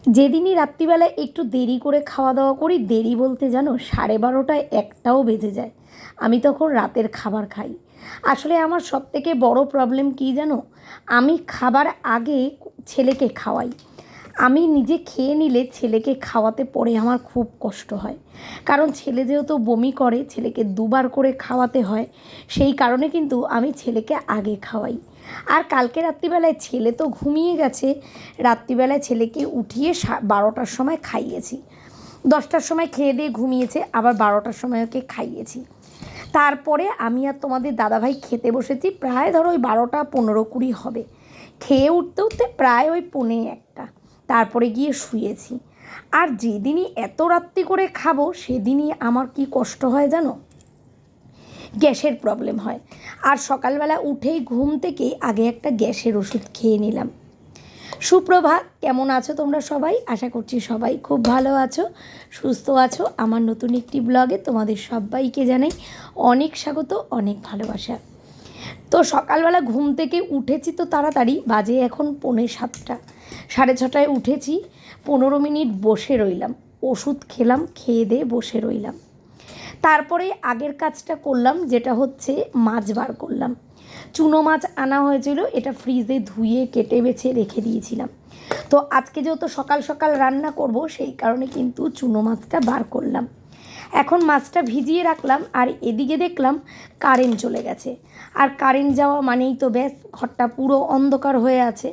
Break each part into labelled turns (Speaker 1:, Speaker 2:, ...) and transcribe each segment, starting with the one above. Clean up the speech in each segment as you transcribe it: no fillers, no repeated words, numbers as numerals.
Speaker 1: যেদিনই রাত্রিবেলায় একটু দেরি করে খাওয়া দাওয়া করি, দেরি বলতে জানো 12:30টায় 1টাও বেজে যায়, আমি তখন রাতের খাবার খাই। আসলে আমার সবথেকে বড় প্রবলেম কী জানো, আমি খাবার আগে ছেলেকে খাওয়াই। আমি নিজে খেয়ে নিলে ছেলেকে খাওয়াতে পরে আমার খুব কষ্ট হয়, কারণ ছেলে যেহেতু বমি করে, ছেলেকে দুবার করে খাওয়াতে হয়, সেই কারণে কিন্তু আমি ছেলেকে আগে খাওয়াই। আর কালকে রাত্রিবেলায় ছেলে তো ঘুমিয়ে গেছে, রাত্রিবেলায় ছেলেকে উঠিয়ে 12টার সময় খাইয়েছি। 10টার সময় খেয়ে দিয়ে ঘুমিয়েছে, আবার 12টার সময় ওকে খাইয়েছি। তারপরে আমি আর তোমাদের দাদাভাই খেতে বসেছি, প্রায় ধরো ওই 12টা 15-20 হবে। খেয়ে উঠতে উঠতে প্রায় ওই 1:45। তারপরে গিয়ে শুয়েছি। আর যেদিনই এত রাত্রি করে খাবো সেদিনই আমার কি কষ্ট হয় জানো, গ্যাসের প্রবলেম হয়। আর সকালবেলা উঠেই ঘুম থেকে আগে একটা গ্যাসের ওষুধ খেয়ে নিলাম। সুপ্রভাত, কেমন আছো তোমরা সবাই? আশা করছি সবাই খুব ভালো আছো, সুস্থ আছো। আমার নতুন একটি ব্লগে তোমাদের সবাইকে জানাই অনেক স্বাগত, অনেক ভালোবাসা। তো সকালবেলা ঘুম থেকে উঠেছি তো তাড়াতাড়ি, বাজে এখন 6:45। 6:30টায় উঠেছি, 15 মিনিট বসে রইলাম, ওষুধ খেলাম, খেয়ে দিয়ে বসে রইলাম। তারপরে আগের কাজটা করলাম, যেটা হচ্ছে মাছ বার করলাম। চুনো মাছ আনা হয়েছিল, এটা ফ্রিজে ধুয়ে কেটে বেছে রেখে দিয়েছিলাম। তো আজকে যেহেতু সকাল সকাল রান্না করব, সেই কারণে কিন্তু চুনো মাছটা বার করলাম। এখন মাছটা ভিজিয়ে রাখলাম, আর এদিকে দেখলাম কারেন্ট চলে গেছে। আর কারেন্ট যাওয়া মানেই তো ব্যাস, ঘরটা পুরো অন্ধকার হয়ে আছে।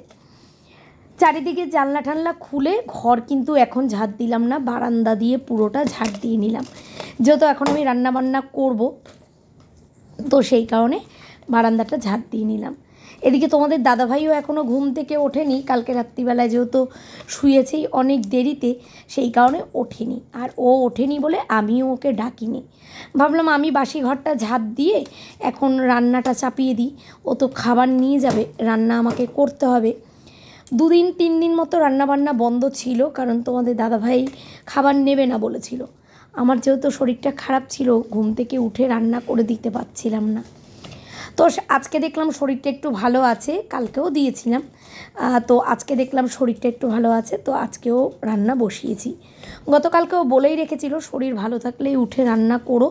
Speaker 1: চারিদিকে জানলা টানলা খুলে ঘর কিন্তু এখন ঝাড় দিলাম না, বারান্দা দিয়ে পুরোটা ঝাড় দিয়ে নিলাম, যেহেতু এখন আমি রান্না বান্না করব, তো সেই কারণে বারান্দাটা ঝাড় দিয়ে নিলাম। এদিকে তোমাদের দাদাভাইও এখনও ঘুম থেকে ওঠেনি, কালকে রাত্রিবেলায় যেহেতু শুয়েছেই অনেক দেরিতে, সেই কারণে ওঠেনি। আর ও ওঠেনি বলে আমিও ওকে ডাকিনি, ভাবলাম আমি বাসি ঘরটা ঝাড় দিয়ে এখন রান্নাটা চাপিয়ে দিই। ও তো খাবার নিয়ে যাবে, রান্না আমাকে করতে হবে। 2-3 দিন মতো রান্নাবান্না বন্ধ ছিল, কারণ তোমাদের দাদাভাই খাবার নেবে না বলেছিল। আমার যেহেতু শরীরটা খারাপ ছিল, ঘুম থেকে উঠে রান্না করে দিতে পারছিলাম না। তো আজকে দেখলাম শরীরটা একটু ভালো আছে, কালকেও দিয়েছিলাম, তো আজকে দেখলাম শরীরটা একটু ভালো আছে, তো আজকেও রান্না বসিয়েছি। গতকালকেও বলেই রেখেছিল শরীর ভালো থাকলেই উঠে রান্না করো,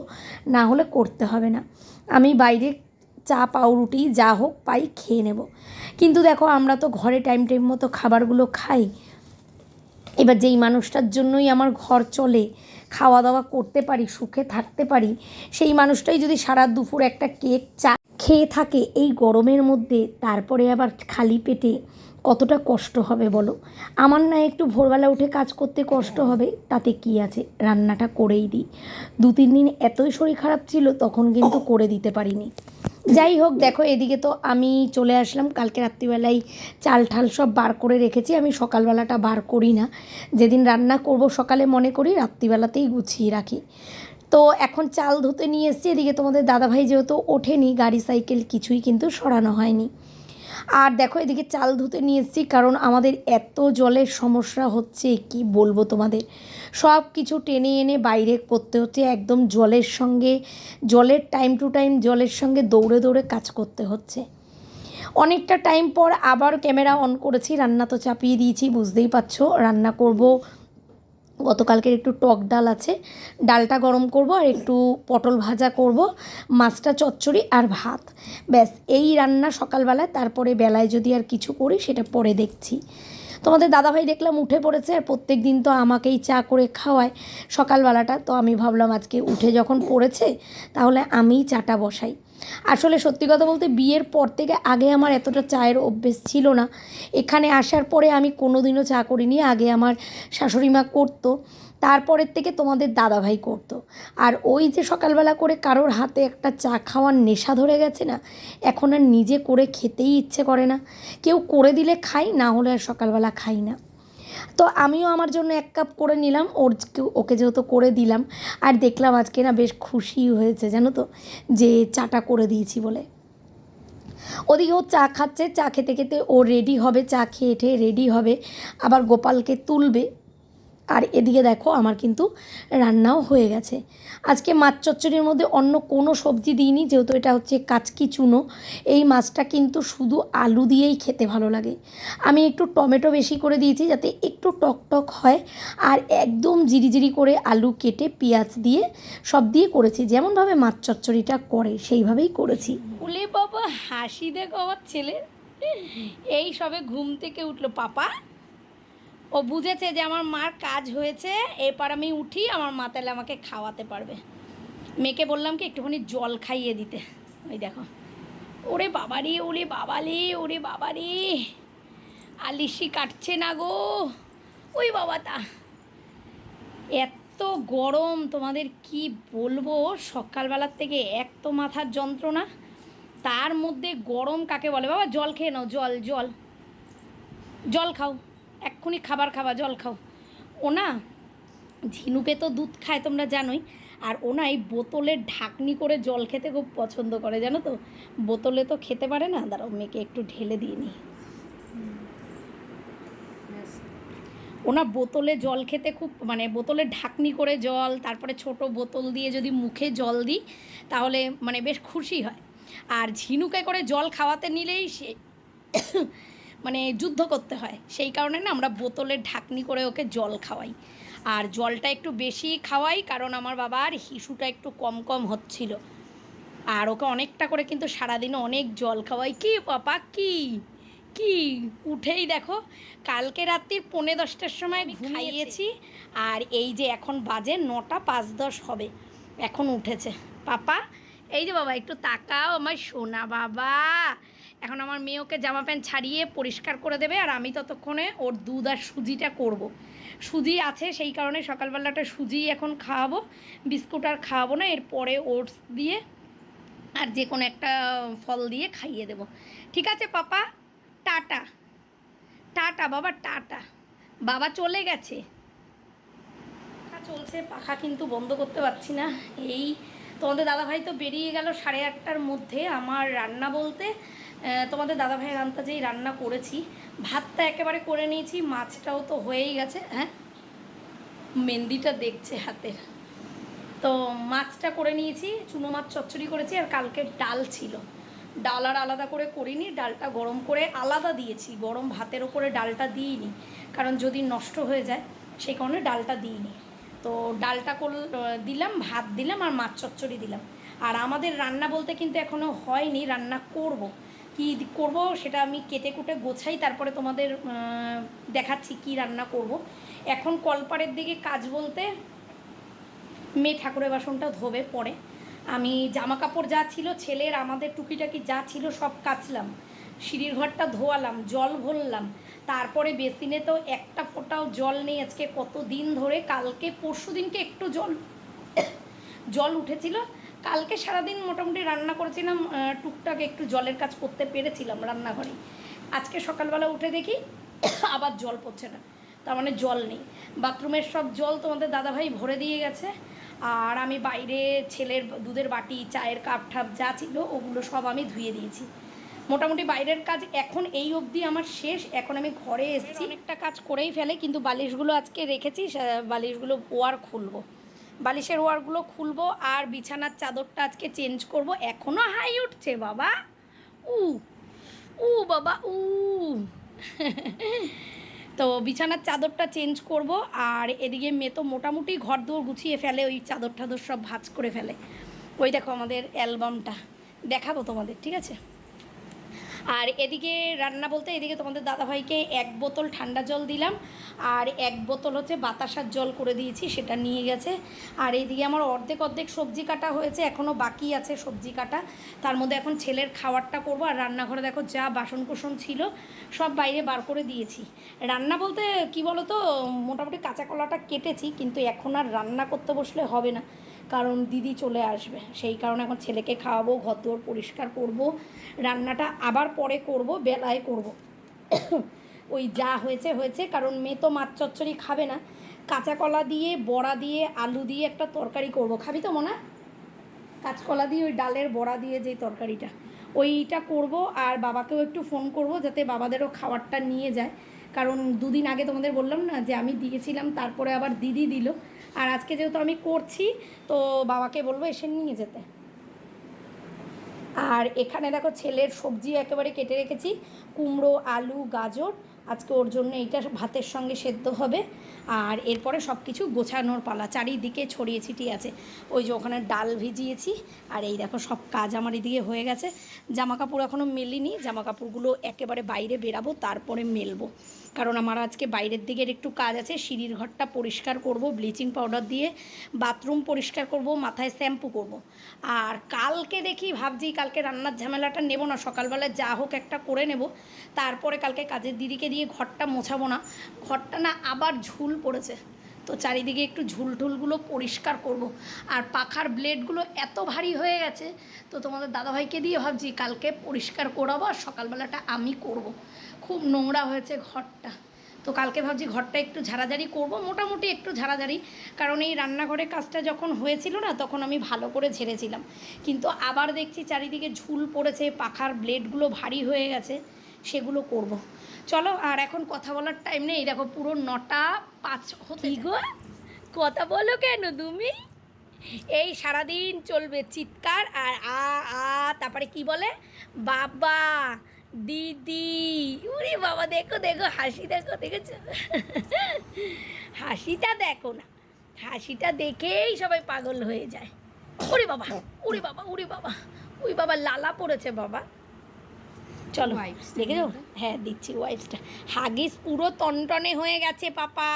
Speaker 1: না হলে করতে হবে না। আমি বাইরে চা পাউরুটি যা হোক পাই খেয়ে নেব। কিন্তু দেখো, আমরা তো ঘরে টাইম টাইম মতো খাবারগুলো খাই। এবার যেই মানুষটার জন্যই আমার ঘর চলে, খাওয়া দাওয়া করতে পারি, সুখে থাকতে পারি, সেই মানুষটাই যদি সারা দুপুর একটা কেক চা খেয়ে থাকে এই গরমের মধ্যে, তারপরে আবার খালি পেটে, কতটা কষ্ট হবে বলো। আমার না একটু ভোরবেলা উঠে কাজ করতে কষ্ট হবে, তাতে কি আছে, রান্নাটা করেই দিই। 2-3 দিন এতই শরীর খারাপ ছিল, তখন কিন্তু করে দিতে পারিনি। যাই হোক, দেখো এদিকে তো আমি চলে আসলাম। কালকে রাত্রিবেলায় চাল ঠাল সব বার করে রেখেছি, আমি সকালবেলাটা বার করি না। যেদিন রান্না করব সকালে মনে করি, রাত্রিবেলাতেই গুছিয়ে রাখি। তো এখন চাল ধুতে নিয়ে এসেছি। এদিকে তোমাদের দাদাভাই যেহেতু ওঠেনি, গাড়ি সাইকেল কিছুই কিন্তু সরানো হয়নি। আর দেখো এদিকে চাল ধুতে নিয়ে এসেছি, কারণ আমাদের এত জলের সমস্যা হচ্ছে কি বলবো তোমাদের। সব কিছু টেনে এনে বাইরে করতে হচ্ছে, একদম জলের সঙ্গে, জলের টাইম টু টাইম জলের সঙ্গে দৌড়ে দৌড়ে কাজ করতে হচ্ছে। অনেকটা টাইম পর আবার ক্যামেরা অন করেছি, রান্না তো চাপিয়ে দিয়েছি, বুঝতেই পারছো রান্না করব। গতকালকের একটু টক ডাল আছে, ডালটা গরম করব, আর একটু পটল ভাজা করব, মাছটা চচ্চড়ি আর ভাত, ব্যাস এই রান্না সকালবেলায়। তারপরে বেলায় যদি আর কিছু করি সেটা পরে দেখছি। তোমাদের দাদাভাই দেখলাম উঠে পড়েছে, আর প্রত্যেক দিন তো আমাকেই চা করে খাওয়ায় সকালবেলাটা, তো আমি ভাবলাম আজকে উঠে যখন পড়েছে তাহলে আমিই চাটা বসাই। আসলে সত্যি কথা বলতে বিয়ের পর থেকে আগে আমার এতটা চায়ের অভ্যেস ছিল না। এখানে আসার পরে আমি কোনো দিনও চা করিনি, আগে আমার শাশুড়ি মা করতো, তারপরের থেকে তোমাদের দাদাভাই করতো। আর ওই যে সকালবেলা করে কারোর হাতে একটা চা খাওয়ার নেশা ধরে গেছে না, এখন আর নিজে করে খেতেই ইচ্ছে করে না। কেউ করে দিলে খাই, না হলে আর সকালবেলা খাই না। তো আমিও আমার জন্য 1 কাপ করে নিলাম, ওকে যেহেতু করে দিলাম। আর দেখলাম আজকে না বেশ খুশি হয়েছে জানো তো, যে চাটা করে দিয়েছি বলে। ওদিকে ও চা খাচ্ছে, চা খেতে খেতে ও রেডি হবে, চা খেয়ে ঠেয়ে রেডি হবে, আবার গোপালকে তুলবে। আর এদিকে দেখো আমার কিন্তু রান্নাও হয়ে গেছে। আজকে মাছ চচ্চড়ির মধ্যে অন্য কোনো সবজি দিইনি, যেহেতু এটা হচ্ছে কাচকি চুনো। এই মাছটা কিন্তু শুধু আলু দিয়েই খেতে ভালো লাগে। আমি একটু টমেটো বেশি করে দিয়েছি যাতে একটু টক টক হয়, আর একদম জিরি করে আলু কেটে পেঁয়াজ দিয়ে সব দিয়ে করেছি, যেমনভাবে মাছ চচ্চড়িটা করে সেইভাবেই করেছি। উলে বাবা, হাসি দেখো আমার ছেলে, এই সবে ঘুম থেকে উঠলো। পাপা ও বুঝেছে যে আমার মার কাজ হয়েছে, এরপর আমি উঠি আমার মা তাহলে আমাকে খাওয়াতে পারবে। মেয়েকে বললাম কি একটুখানি জল খাইয়ে দিতে। ওই দেখো, ওরে বাবারি, ওরে বাবালি, ওরে বাবারি, আলিশি কাটছে না গো। ওই বাবা, তা এত গরম তোমাদের কি বলবো, সকালবেলার থেকে এক তো মাথার যন্ত্রণা, তার মধ্যে গরম কাকে বলে। বাবা জল খেয়ে নাও, জল জল জল খাও, এক্ষুনি খাবার খাবা, জল খাও। ও না, ঝিনুকে তো দুধ খায় তোমরা জানোই, আর ও না এই বোতলের ঢাকনি করে জল খেতে খুব পছন্দ করে, জানো তো। বোতলে তো খেতে পারে না। দাঁড়াও মেয়েকে একটু ঢেলে দিয়ে নিই। ওনা বোতলে জল খেতে খুব, মানে বোতলের ঢাকনি করে জল, তারপরে ছোট বোতল দিয়ে যদি মুখে জল দিই তাহলে মানে বেশ খুশি হয়। আর ঝিনুকে করে জল খাওয়াতে নিলেই সে মানে যুদ্ধ করতে হয়। সেই কারণে না আমরা বোতলের ঢাকনি করে ওকে জল খাওয়াই, আর জলটা একটু বেশি খাওয়াই, কারণ আমার বাবার হিসুটা একটু কম কম হচ্ছিল। আর ওকে অনেকটা করে কিন্তু সারাদিনে অনেক জল খাওয়াই। কি পাপা, কি কি উঠেই দেখো, কালকে রাত্রি 9:30টার সময় খাইয়েছি, আর এই যে এখন বাজে 9:05-10 হবে, এখন উঠেছে পাপা। এই যে বাবা একটু তাকাও আমার সোনা বাবা। এখন আমার মেয়ে ওকে জামা প্যান্ট ছাড়িয়ে পরিষ্কার করে দেবে, আর আমি ততক্ষণে ওর দুধ আর সুজিটা করব। সুজি আছে সেই কারণে সকালবেলাটা সুজি এখন খাওয়াবো, বিস্কুট আর খাওয়াবো না, এরপরে ওটস দিয়ে আর যে কোনো একটা ফল দিয়ে খাইয়ে দেবো। ঠিক আছে পাপা, টাটা টাটা বাবা, টাটা। বাবা চলে গেছে। চলছে পাখা কিন্তু বন্ধ করতে পারছি না। এই তোমাদের দাদাভাই তো বেরিয়ে গেল 8:30টার মধ্যে। আমার রান্না বলতে তোমাদের দাদাভাইয়ের আন্দাজেই রান্না করেছি। ভাতটা একেবারে করে নিয়েছি, মাছটাও তো হয়েই গেছে। হ্যাঁ, মেহেন্দিটা দেখছে হাতের। তো মাছটা করে নিয়েছি, চুনো মাছ চচ্চড়ি করেছি, আর কালকের ডাল ছিল। ডাল আর আলাদা করে করিনি, ডালটা গরম করে আলাদা দিয়েছি, গরম ভাতের ওপরে ডালটা দিইনি, কারণ যদি নষ্ট হয়ে যায় সেই কারণে ডালটা দিইনি। তো ডালটা দিলাম, ভাত দিলাম, আর মাছ চচ্চড়ি দিলাম। আর আমাদের রান্না বলতে কিন্তু এখনও হয়নি, রান্না করব। কি করব সেটা আমি কেটে কুটে গোছাই, তারপরে তোমাদের দেখাচ্ছি কি রান্না করব। এখন কলপাড়ের দিকে কাজ বলতে মেয়ে ঠাকুরের বাসনটা ধোবে পরে। আমি জামা কাপড় যা ছিল ছেলের, আমাদের টুকিটাকি যা ছিল সব কাচলাম, সিঁড়ির ঘরটা ধোয়ালাম, জল ভরলাম। তারপরে বেসিনে তো একটা ফোঁটাও জল নেই আজকে কত দিন ধরে। কালকে পরশু দিনকে একটু জল উঠেছিল। কালকে সারাদিন মোটামুটি রান্না করেছিলাম, টুকটাক একটু জলের কাজ করতে পেরেছিলাম রান্নাঘরে। আজকে সকালবেলা উঠে দেখি আবার জল পড়ছে না, তার মানে জল নেই। বাথরুমের সব জল তোমাদের দাদাভাই ভরে দিয়ে গেছে, আর আমি বাইরে ছেলের দুধের বাটি, চায়ের কাপ ঠাপ যা ছিল ওগুলো সব আমি ধুয়ে দিয়েছি। মোটামুটি বাইরের কাজ এখন এই অবধি আমার শেষ। এখন আমি ঘরে এসেছি, অনেকটা কাজ করেই ফেলে, কিন্তু বালিশগুলো আজকে রেখেছি, বালিশগুলো ওয়ার খুলবো, বালিশের ওয়ারগুলো খুলবো, আর বিছানার চাদরটা আজকে চেঞ্জ করব। এখনও হাই উঠছে বাবা, উ উ বাবা উ তো বিছানার চাদরটা চেঞ্জ করব। আর এদিকে মেয়ে তো মোটামুটি ঘর দৌড় গুছিয়ে ফেলে, ওই চাদর টাদর সব ভাঁজ করে ফেলে। ওই দেখো আমাদের অ্যালবামটা দেখাবো তোমাদের, ঠিক আছে। আর এদিকে রান্না বলতে এদিকে তোমাদের দাদাভাইকে 1 বোতল ঠান্ডা জল দিলাম, আর 1 বোতল হচ্ছে বাতাসার জল করে দিয়েছি, সেটা নিয়ে গেছে। আর এইদিকে আমার অর্ধেক সবজি কাটা হয়েছে, এখনও বাকি আছে সবজি কাটা। তার মধ্যে এখন ছেলের খাবারটা করব, আর রান্নাঘরে দেখো যা বাসন কোসন ছিল সব বাইরে বার করে দিয়েছি। রান্না বলতে কি বলো তো, মোটামুটি কাঁচা কলাটা কেটেছি, কিন্তু এখন আর রান্না করতে বসলে হবে না, কারণ দিদি চলে আসবে। সেই কারণে এখন ছেলেকে খাওয়াবো, ঘরদোর পরিষ্কার করব, রান্নাটা আবার পরে করব, বেলায় করব। ওই যা হয়েছে হয়েছে, কারণ মেয়ে তো মাছ চচ্চড়ি খাবে না। কাঁচা কলা দিয়ে, বড়া দিয়ে, আলু দিয়ে একটা তরকারি করব, খাবি তো মনা? কাঁচকলা দিয়ে ওই ডালের বড়া দিয়ে যে তরকারিটা, ওইটা করব। আর বাবাকেও একটু ফোন করব যাতে বাবাদেরও খাবারটা নিয়ে যায়, কারণ দুদিন আগে তোমাদের বললাম না যে আমি দিয়েছিলাম, তারপরে আবার দিদি দিল। আর আজকে যেহেতু আমি করছি তো বাবাকে বলবো এসে নিয়ে যেতে। আর এখানে দেখো ছেলের সবজি একেবারে কেটে রেখেছি, কুমড়ো, আলু, গাজর। আজকে ওর জন্য এইটা ভাতের সঙ্গে সেদ্ধ হবে। আর এরপরে সব কিছু গোছানোর পালা, চারিদিকে ছড়িয়ে ছিটিয়ে আছে। ওই যে ওখানে ডাল ভিজিয়েছি। আর এই দেখো সব কাজ আমার এদিকে হয়ে গেছে। জামা কাপড় এখনও মেলিনি, জামা কাপড়গুলো একেবারে বাইরে বেরাবো, তারপরে মেলবো। কারণ আমার আজকে বাইরের দিকের একটু কাজ আছে। সিঁড়ির ঘরটা পরিষ্কার করব ব্লিচিং পাউডার দিয়ে, বাথরুম পরিষ্কার করব, মাথায় শ্যাম্পু করব। আর কালকে দেখি ভাবছি কালকে রান্নার ঝামেলাটা নেব না, সকালবেলায় যা হোক একটা করে নেব। তারপরে কালকে কাজের দিদিকে দিয়ে ঘরটা মোছাবো না, ঘরটা না আবার ঝুল পড়েছে, তো চারিদিকে একটু ঝুলটুলগুলো পরিষ্কার করব। আর পাখার ব্লেডগুলো এত ভারী হয়ে গেছে, তো তোমাদের দাদাভাইকে দিয়ে ভাবছি কালকে পরিষ্কার করাবো, আর সকালবেলাটা আমি করব। খুব নোংরা হয়েছে ঘরটা, তো কালকে ভাবছি ঘরটা একটু ঝাড়াঝাড়ি করব, মোটামুটি একটু ঝাড়াঝাড়ি। কারণ এই রান্নাঘরের কাজটা যখন হয়েছিল না তখন আমি ভালো করে ঝেড়েছিলাম, কিন্তু আবার দেখছি চারিদিকে ঝুল পড়েছে, পাখার ব্লেডগুলো ভারী হয়ে গেছে, সেগুলো করব। চলো, আর এখন কথা বলার টাইম নেই। দেখো পুরো 9:05 হতে গো, কথা বলো কেন তুমি? এই সারাদিন চলবে চিৎকার আর আ আ, তারপরে কি বলে বাবা, দিদি, ওরে বাবা, দেখো দেখো হাসি, দেখো দেখেছো? হাসিটা দেখো না, হাসিটা দেখেই সবাই পাগল হয়ে যায়। ওরে বাবা, ওরে বাবা, ওরে বাবা, ওই বাবা লালা পড়েছে বাবা। চলো দেখেছো? হ্যাঁ দিচ্ছি ওয়াইপসটা। হাগিস পুরো টনটনে হয়ে গেছে পাপা।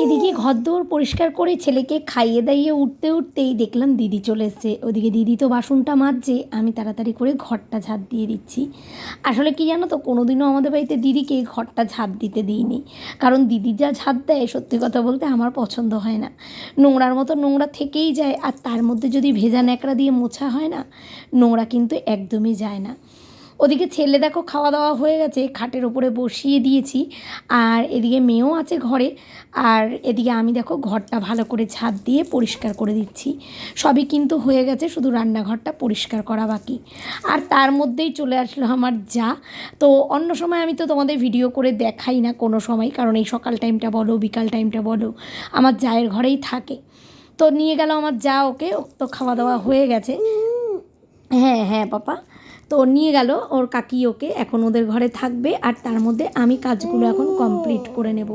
Speaker 1: এদিকে ঘরদোর পরিষ্কার করে ছেলেকে খাইয়ে দাইয়ে উঠতে উঠতেই দেখলাম দিদি চলে এসছে। ওদিকে দিদি তো বাসনটা মাজছে, আমি তাড়াতাড়ি করে ঘরটা ঝাঁট দিয়ে দিচ্ছি। আসলে কি জানো তো, কোনোদিনও আমাদের বাড়িতে দিদিকে ঘরটা ঝাঁট দিতে দিইনি, কারণ দিদি যা ঝাঁট দেয় সত্যি কথা বলতে আমার পছন্দ হয় না। নোংরার মতো নোংরা থেকেই যায়, আর তার মধ্যে যদি ভেজা ন্যাকড়া দিয়ে মোছা হয় না, নোংরা কিন্তু একদমই যায় না। ওদিকে ছেলে দেখো খাওয়া দাওয়া হয়ে গেছে, খাটের ওপরে বসিয়ে দিয়েছি। আর এদিকে মেয়েও আছে ঘরে। আর এদিকে আমি দেখো ঘরটা ভালো করে ঝাঁট দিয়ে পরিষ্কার করে দিচ্ছি। সবই কিন্তু হয়ে গেছে, শুধু রান্নাঘরটা পরিষ্কার করা বাকি। আর তার মধ্যেই চলে আসলো আমার যা। তো অন্য সময় আমি তো তোমাদের ভিডিও করে দেখাই না কোনো সময়, কারণ এই সকাল টাইমটা বলো বিকাল টাইমটা বলো আমার জায়ের ঘরেই থাকে। তো নিয়ে গেল আমার যা ওকে, তো খাওয়া দাওয়া হয়ে গেছে। হ্যাঁ হ্যাঁ পাপা, তো নিয়ে গেল ওর কাকি ওকে, এখন ওদের ঘরে থাকবে। আর তার মধ্যে আমি কাজগুলো এখন কমপ্লিট করে নেব।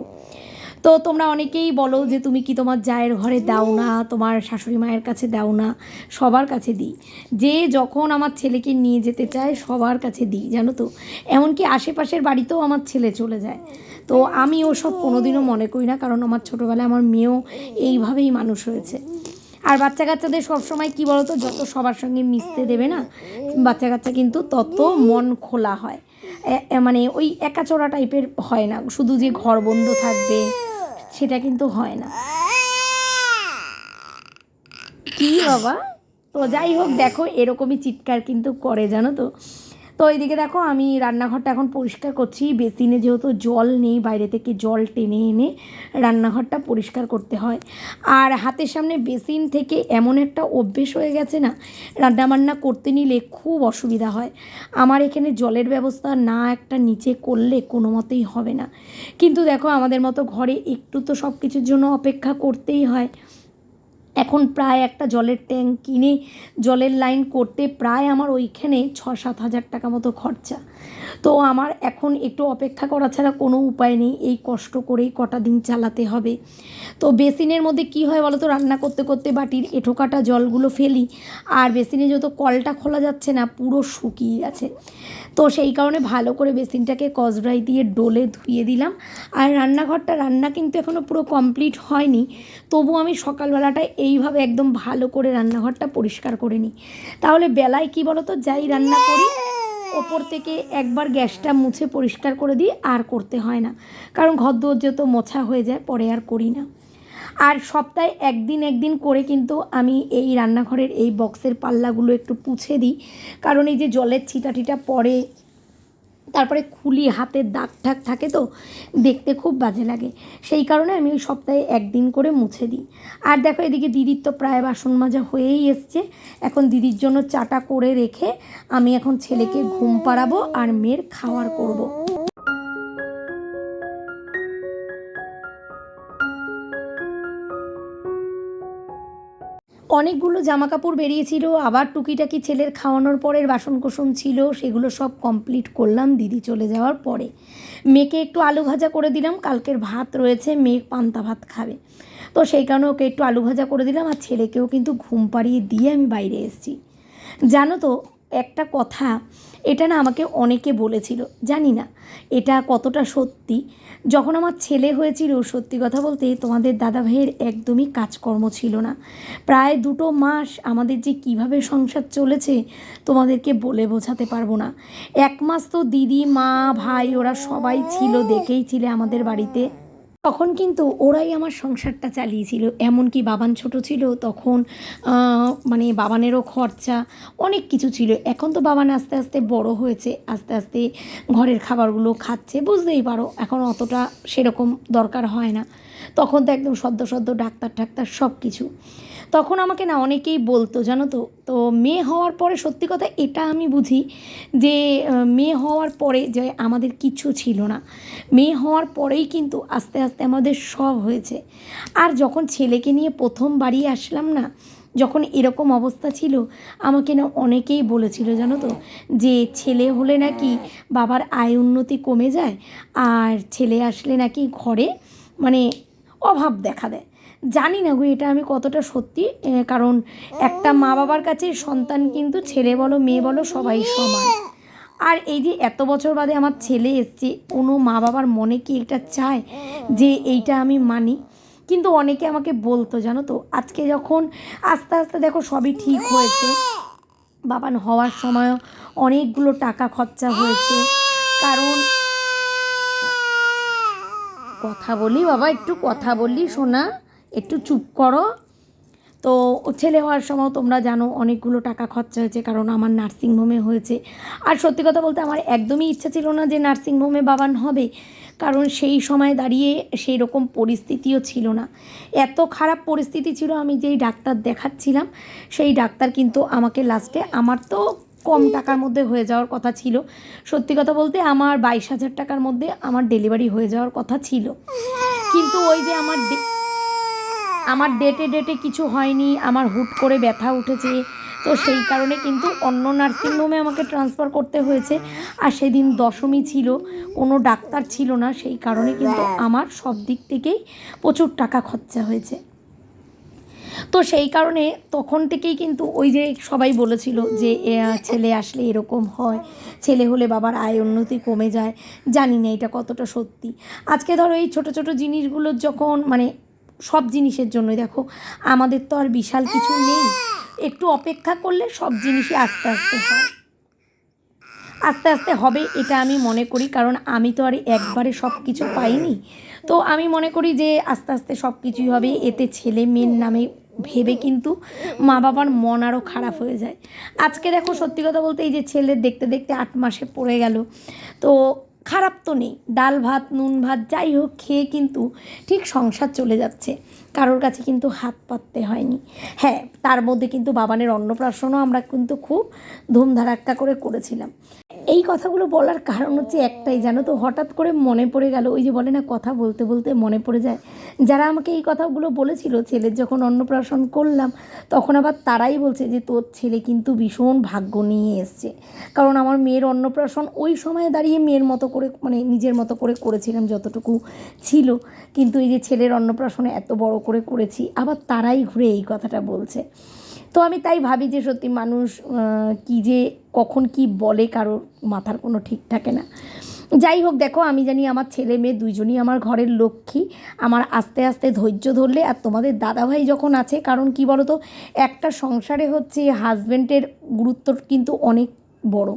Speaker 1: তো তোমরা অনেকেই বলো যে তুমি কি তোমার জায়ের ঘরে দাও না, তোমার শাশুড়ি মায়ের কাছে দাও না। সবার কাছে দিই, যে যখন আমার ছেলেকে নিয়ে যেতে চায় সবার কাছে দিই, জানো তো। এমনকি আশেপাশের বাড়িতেও আমার ছেলে চলে যায়। তো আমি ওসব কোনোদিনও মনে করি না, কারণ আমার ছোটোবেলায় আমার মেয়েও এইভাবেই মানুষ হয়েছে। আর বাচ্চা কাচ্চাদের সবসময় কী বলো তো, যত সবার সঙ্গে মিশতে দেবে না বাচ্চা কাচ্চা, কিন্তু তত মন খোলা হয়। মানে ওই একাচোরা টাইপের হয় না, শুধু যে ঘর বন্ধ থাকবে সেটা কিন্তু হয় না। কি বাবা, তো যাই হোক দেখো এরকমই চিৎকার কিন্তু করে, জানো তো। তো এইদিকে দেখো আমি রান্নাঘরটা এখন পরিষ্কার করছি। বেসিনে যেহেতু জল নেই, বাইরে থেকে জল টেনে এনে রান্নাঘরটা পরিষ্কার করতে হয়। আর হাতের সামনে বেসিন থেকে এমন একটা অভ্যেস হয়ে গেছে না, রান্নাবান্না করতে নিলে খুব অসুবিধা হয়। আমার এখানে জলের ব্যবস্থা না একটা নিচে করলে কোনো মতেই হবে না। কিন্তু দেখো আমাদের মতো ঘরে একটু তো সব কিছুর জন্য অপেক্ষা করতেই হয়। এখন প্রায় একটা জলের ট্যাঙ্ক কিনে জলের লাইন করতে প্রায় আমার ওইখানে 6-7 হাজার টাকা মতো খরচা। তো আমার এখন একটু অপেক্ষা করা ছাড়া কোনো উপায় নেই, এই কষ্ট করেই কটা দিন চালাতে হবে। তো বেসিনের মধ্যে কি হয় বলো তো, রান্না করতে করতে বাটির এঁঠো কাটা জলগুলো ফেলি, আর বেসিনে যেহেতু কলটা খোলা যাচ্ছে না, পুরো শুকিয়ে গেছে। তো সেই কারণে ভালো করে বেসিনটাকে কসব্রাই দিয়ে ডলে ধুয়ে দিলাম। আর রান্নাঘরটা রান্না কিন্তু এখনও পুরো কমপ্লিট হয়নি, তবু আমি সকালবেলাটা এইভাবে একদম ভালো করে রান্নাঘরটা পরিষ্কার করে নিই। তাহলে বেলায় কি বলো তো, যাই রান্না করি ওপর থেকে একবার গ্যাসটা মুছে পরিষ্কার করে দিই, আর করতে হয় না। কারণ ঘর দোর যেহেতু মোছা হয়ে যায়, পরে আর করি না। আর সপ্তাহে একদিন করে কিন্তু আমি এই রান্নাঘরের এই বক্সের পাল্লাগুলো একটু পুছে দিই, কারণ এই যে জলের ছিটা পড়ে, তারপরে খুলি, হাতের দাগ ঠাক থাকে তো দেখতে খুব বাজে লাগে, সেই কারণে আমি ওই সপ্তাহে একদিন করে মুছে দিই। আর দেখো এদিকে দিদির তো প্রায় বাসন মাজা হয়েই এসছে, এখন দিদির জন্য চাটা করে রেখে আমি এখন ছেলেকে ঘুম পাড়াবো আর মেয়ের খাওয়ার করব। অনেকগুলো জামাকাপড় বেরিয়েছিল, আবার টুকিটাকি ছেলের খাওয়ানোর পরের বাসনকোসন ছিল, সেগুলো সব কমপ্লিট করলাম দিদি চলে যাওয়ার পরে। মেয়েকে একটু আলু ভাজা করে দিলাম, কালকের ভাত রয়েছে, মেয়ে পান্তা ভাত খাবে, তো সেই কারণে ওকে একটু আলু ভাজা করে দিলাম, আর ছেলেকেও কিন্তু ঘুম পাড়িয়ে দিয়ে আমি বাইরে এসেছি। জানো তো একটা কথা, এটা না আমাকে অনেকে বলেছিল, জানি না এটা কতটা সত্যি। যখন আমার ছেলে হয়েছিল, সত্যি কথা বলতে তোমাদের দাদাভাইয়ের একদমই কাজকর্ম ছিল না। প্রায় 2 মাস আমাদের যে কিভাবে সংসার চলেছে তোমাদেরকে বলে বোঝাতে পারবো না। 1 মাস তো দিদি, মা, ভাই ওরা সবাই ছিল, দেখেই ছিলে আমাদের বাড়িতে। তখন কিন্তু ওরাই আমার সংসারটা চালিয়েছিল, এমনকি বাবান ছোট ছিল তখন, মানে বাবানেরও খরচা অনেক কিছু ছিল। এখন তো বাবান আস্তে আস্তে বড় হয়েছে, আস্তে আস্তে ঘরের খাবারগুলো খাচ্ছে, বুঝতেই পারো এখন অতটা সেরকম দরকার হয় না। তখন তো একদম সদ্য ডাক্তার সব কিছু। তখন আমাকে না অনেকেই বলতো, জানো তো। তো মেয়ে হওয়ার পরে সত্যি কথা এটা আমি বুঝি যে মেয়ে হওয়ার পরে যে আমাদের কিছু ছিল না, মেয়ে হওয়ার পরেই কিন্তু আস্তে আস্তে আমাদের সব হয়েছে। আর যখন ছেলেকে নিয়ে প্রথম বাড়ি আসলাম না, যখন এরকম অবস্থা ছিল, আমাকে না অনেকেই বলেছিল, জানো তো, যে ছেলে হলে নাকি বাবার আয় উন্নতি কমে যায়, আর ছেলে আসলে নাকি ঘরে মানে অভাব দেখা দেয়। জানি না গো এটা আমি কতটা সত্যি, কারণ একটা মা বাবার কাছে সন্তান কিন্তু ছেলে বলো মেয়ে বলো সবাই সমান। আর এই যে এত বছর বাদে আমার ছেলে এসছে, কোনো মা বাবার মনে কি এটা চায় যে এইটা আমি মানি? কিন্তু অনেকে আমাকে বলতো, জানো তো, আজকে যখন আস্তে আস্তে দেখো সবই ঠিক হয়েছে, বাবান হওয়ার সময়ও অনেকগুলো টাকা খরচা হয়েছে। কারণ কথা বলি বাবা, একটু কথা বললি শোনা, একটু চুপ করো। তো ছেলে হওয়ার সময় তোমরা জানো অনেকগুলো টাকা খরচা হয়েছে, কারণ আমার নার্সিংহোমে হয়েছে। আর সত্যি কথা বলতে আমার একদমই ইচ্ছা ছিল না যে নার্সিংহোমে বাবান হবে, কারণ সেই সময় দাঁড়িয়ে সেই রকম পরিস্থিতিও ছিল না। এত খারাপ পরিস্থিতি ছিল, আমি যেই ডাক্তার দেখাচ্ছিলাম সেই ডাক্তার কিন্তু আমাকে লাস্টে, আমার তো কম টাকার মধ্যে হয়ে যাওয়ার কথা ছিল, সত্যি কথা বলতে আমার 22,000 টাকার মধ্যে আমার ডেলিভারি হয়ে যাওয়ার কথা ছিল। কিন্তু ওই যে আমার ডেটে কিছু হয়নি, আমার হুট করে ব্যথা উঠেছে, তো সেই কারণে কিন্তু অন্য নার্সিংহোমে আমাকে ট্রান্সফার করতে হয়েছে। আর সেদিন দশমী ছিল, কোনো ডাক্তার ছিল না, সেই কারণে কিন্তু আমার সব দিক থেকেই প্রচুর টাকা খরচা হয়েছে। তো সেই কারণে তখন থেকেই কিন্তু ওই যে সবাই বলেছিল যে ছেলে আসলে এরকম হয়, ছেলে হলে বাবার আয় উন্নতি কমে যায়। জানি না এটা কতটা সত্যি। আজকে ধরো এই ছোটো ছোটো জিনিসগুলোর যখন মানে সব জিনিসের জন্যই দেখো আমাদের তো আর বিশাল কিছু নেই, একটু অপেক্ষা করলে সব জিনিসই আস্তে আস্তে হয়, আস্তে আস্তে হবে, এটা আমি মনে করি। কারণ আমি তো আর একবারে সব কিছু পাইনি, তো আমি মনে করি যে আস্তে আস্তে সব কিছুই হবে। এতে ছেলে মেয়ের নামে ভেবে কিন্তু মা বাবার মন আরও খারাপ হয়ে যায়। আজকে দেখো সত্যি কথা বলতে এই যে ছেলের দেখতে দেখতে 8 মাসে পড়ে গেল, তো খারাপ তো নেই, ডাল ভাত নুন ভাত যাই হোক খেয়ে কিন্তু ঠিক সংসার চলে যাচ্ছে, কারোর কাছে কিন্তু হাত পাততে হয়নি। হ্যাঁ, তার মধ্যে কিন্তু বাবানের অন্নপ্রাশনও আমরা কিন্তু খুব ধুমধারাক্কা করে করেছিলাম। এই কথাগুলো বলার কারণ হচ্ছে একটাই, জানো তো, হঠাৎ করে মনে পড়ে গেল, ওই যে বলে না কথা বলতে বলতে মনে পড়ে যায়, যারা আমাকে এই কথাগুলো বলেছিল ছেলের যখন অন্নপ্রাশন করলাম, তখন আবার তারাই বলছে যে তোর ছেলে কিন্তু ভীষণ ভাগ্য নিয়ে এসছে। কারণ আমার মেয়ের অন্নপ্রাশন ওই সময় দাঁড়িয়ে মেয়ের মতো করে মানে নিজের মতো করে করেছিলাম যতটুকু ছিল, কিন্তু এই যে ছেলের অন্নপ্রাশনে এত বড় করে করেছি, আবার তারাই ঘুরে এই কথাটা বলছে। তো আমি তাই ভাবি যে সত্যি মানুষ কী যে কখন কি বলে কারোর মাথার কোনো ঠিক থাকে না। যাই হোক, দেখো আমি জানি আমার ছেলে মেয়ে দুইজনই আমার ঘরের লক্ষ্মী, আমার আস্তে আস্তে ধৈর্য ধরলে। আর তোমাদের দাদাভাই যখন আছে, কারণ কি বলো তো, একটা সংসারে হচ্ছে হাজব্যান্ডের গুরুত্ব কিন্তু অনেক বড়,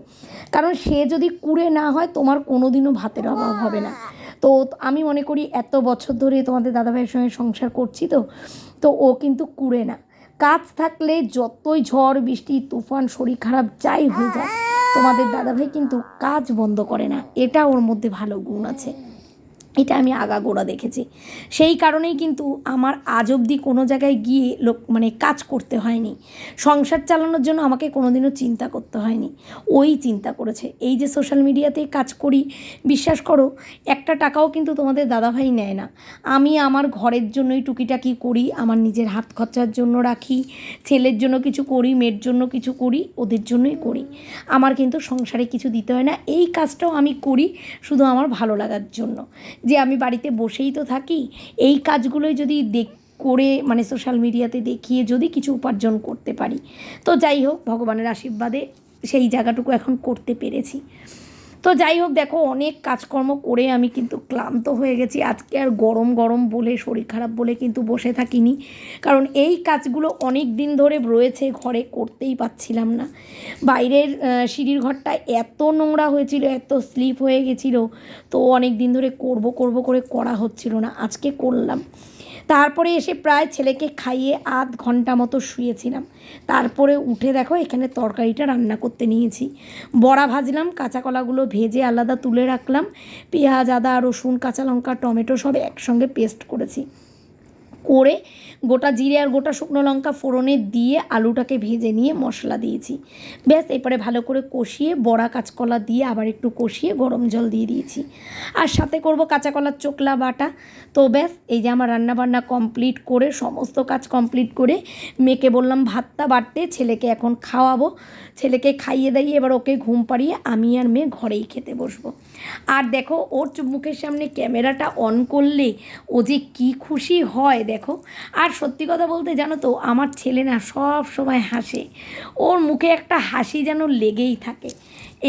Speaker 1: কারণ সে যদি কুড়ে না হয় তোমার কোনো দিনও ভাতের অভাব হবে না। তো আমি মনে করি এত বছর ধরে তোমাদের দাদাভাইয়ের সঙ্গে সংসার করছি, তো তো ও কিন্তু কুড়ে না। কাজ থাকলে যতই ঝড় বৃষ্টি তুফান শরীর খারাপ যাই হয়ে যায়, তোমাদের দাদাভাই কিন্তু কাজ বন্ধ করে না। এটা ওর মধ্যে ভালো গুণ আছে, এটা আমি আগাগোড়া দেখেছি। সেই কারণেই কিন্তু আমার আজ অবধি কোনো জায়গায় গিয়ে মানে কাজ করতে হয়নি। সংসার চালানোর জন্য আমাকে কোনোদিনও চিন্তা করতে হয়নি, ওই চিন্তা করেছে। এই যে সোশ্যাল মিডিয়াতে কাজ করি, বিশ্বাস করো একটা টাকাও কিন্তু তোমাদের দাদাভাই নেয় না। আমি আমার ঘরের জন্যই টুকিটাকি করি, আমার নিজের হাত খরচার জন্য রাখি, ছেলের জন্য কিছু করি, মেয়ের জন্য কিছু করি, ওদের জন্যই করি। আমার কিন্তু সংসারে কিছু দিতে হয় না। এই কাজটাও আমি করি শুধু আমার ভালো লাগার জন্য, যে আমি বাড়িতে বসেই তো থাকি, এই কাজগুলোই যদি করে মানে সোশ্যাল মিডিয়াতে দেখিয়ে যদি কিছু উপার্জন করতে পারি। তো যাই হোক, ভগবানের আশীর্বাদে সেই জায়গাটুকু এখন করতে পেরেছি। তো যাই হোক, দেখো অনেক কাজকর্ম করে আমি কিন্তু ক্লান্ত হয়ে গেছি। আজকে আর গরম গরম বলে, শরীর খারাপ বলে কিন্তু বসে থাকিনি, কারণ এই কাজগুলো অনেক দিন ধরে রয়েছে ঘরে, করতেই পারছিলাম না। বাইরের সিঁড়ির ঘরটা এত নোংরা হয়েছিল, এত স্লিপ হয়ে গেছিলো, তো অনেক দিন ধরে করব করব করে করা হচ্ছিল না। আজকে করলাম। তারপরে এসে প্রায় ছেলেকে খাইয়ে আধ ঘন্টা মতো শুয়েছিলাম। তারপরে উঠে দেখো এখানে তরকারিটা রান্না করতে নিয়েছি। বড়া ভাজলাম, কাঁচা কলাগুলো ভেজে আলাদা তুলে রাখলাম, পেঁয়াজ আদা রসুন কাঁচা লঙ্কা টমেটো সব একসঙ্গে পেস্ট করেছি, করে গোটা জিরে আর গোটা শুকনো লঙ্কা ফোড়নে দিয়ে আলুটাকে ভেজে নিয়ে মশলা দিয়েছি। ব্যাস, এরপরে ভালো করে কষিয়ে বড়া কাঁচকলা দিয়ে আবার একটু কষিয়ে গরম জল দিয়ে দিয়েছি। আর সাথে করব কাঁচা কলার চোকলা বাটা। তো ব্যাস, এই যে আমার রান্নাবান্না কমপ্লিট করে, সমস্ত কাজ কমপ্লিট করে মেয়েকে বললাম ভাতটা বাড়তে, ছেলেকে এখন খাওয়াবো। ছেলেকে খাইয়ে দাইয়ে এবার ওকে ঘুম পাড়িয়ে আমি আর মেয়ে ঘরেই খেতে বসবো। আর দেখো ওর মুখের সামনে ক্যামেরাটা অন করলে ও যে কী খুশি হয় দেখো। আর সত্যি কথা বলতে জানো তো, আমার ছেলে না সব সময় হাসে, ওর মুখে একটা হাসি যেন লেগেই থাকে।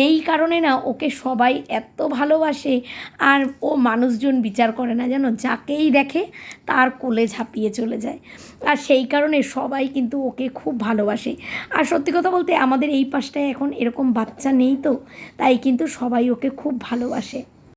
Speaker 1: এই কারণে না ওকে সবাই এত ভালোবাসে। আর ও মানুষজন বিচার করে না, যেন যাকেই দেখে তার কোলে ঝাঁপিয়ে চলে যায়। আর সেই কারণে সবাই কিন্তু ওকে খুব ভালোবাসে। আর সত্যি কথা বলতে আমাদের এই পাশটায় এখন এরকম বাচ্চা নেই, তো তাই কিন্তু সবাই ওকে খুব ভালোবাসে।